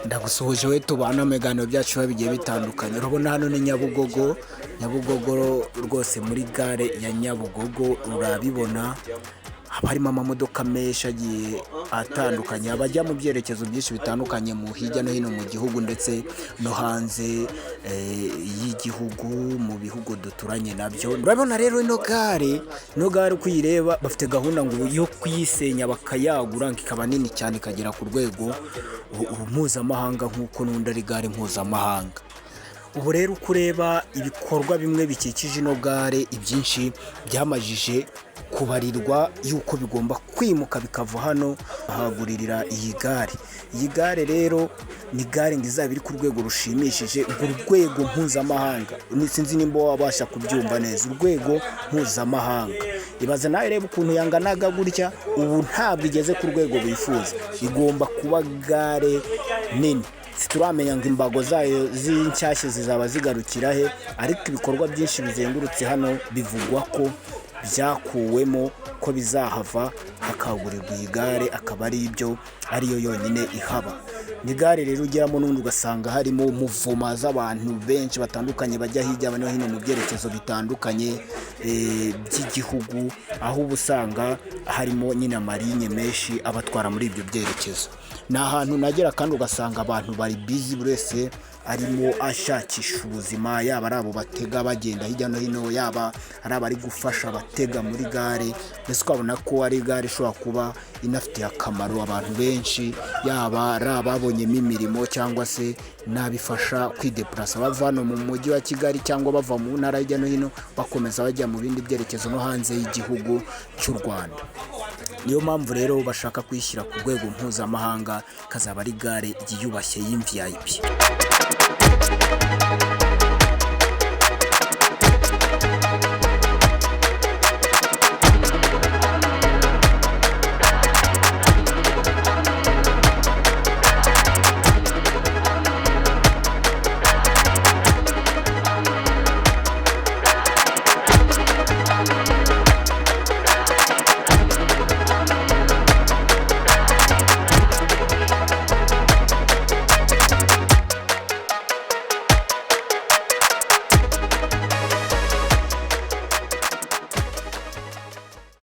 Ndagusuhuje we tubana mu biganiro byacu bigiye bitandukanye. Urabona hano ni Nyabugogo rwose muri gare ya Nyabugogo urabibona. Haba harimo amamodoka menshi agiye atandukanye abajya mu byerekezo byinshi bitandukanye mu hirya no hino mu gihugu ndetse no hanze y'igihugu mu bihugu duturanye nabyo. Urabona rero ino gare kuyireba bafite gahunda ngo yo kuyisenya bakayagura ikaba nini cyane ikagera ku rwego mpuzamahanga nk'uko n'undi ari gare mpuzamahanga. Ubu rero uko ureba ibikorwa bimwe bikikije ino gare ibyinshi byamajije kubarirwa yuko bigomba kwimuka bikava hano bahaguririra iyi gare. Iyi gare rero ni gare ngo izaba iri ku rwego rushimishije, urwego mpuzamahanga. Sinzi nimba wabasha kubyumva neza, urwego mpuzamahanga. Ibaze nawe reba ukuntu yanganaga gutya, ubu ntabwo igeze ku rwego bifuza. Igomba kuba gare nini. Situramenya ngo imbago zayo z'inshyashya zizaba zigarukira he, ariko ibikorwa byinshi bizengurutse hano bivugwa ko byakuwemo ko bizahava hakagurirwa iyi gare akaba ariyo yonyine ihaba. Ni gare rero ugeramo n'undi ugasanga harimo muvuma z'abantu benshi batandukanye bajya hirya no hino mu byerekezo bitandukanye by'igihugu, aho uba usanga harimo nyine amarinye menshi abatwara muri ibyo byerekezo. Ni ahantu nagera kandi ugasanga abantu bari bizi, buri wese arimo ashakisha ubuzima, yaba ari abo batega bagenda hirya no hino, yaba ari abari gufasha abatega muri gare. Mbese ukabona ko ari gare ishobora kuba inafitiye akamaro abantu benshi, yaba ari ababonyemo imirimo cyangwa se n'abifasha kwidepurasa bava hano mu mujyi wa Kigali cyangwa bava mu ntara hirya no hino bakomeza bajya mu bindi byerekezo no hanze y'igihugu cy'u Rwanda. Niyo mpamvu rero bashaka kuyishyira ku rwego mpuzamahanga, ikazaba ari gare yiyubashye y'IVIP.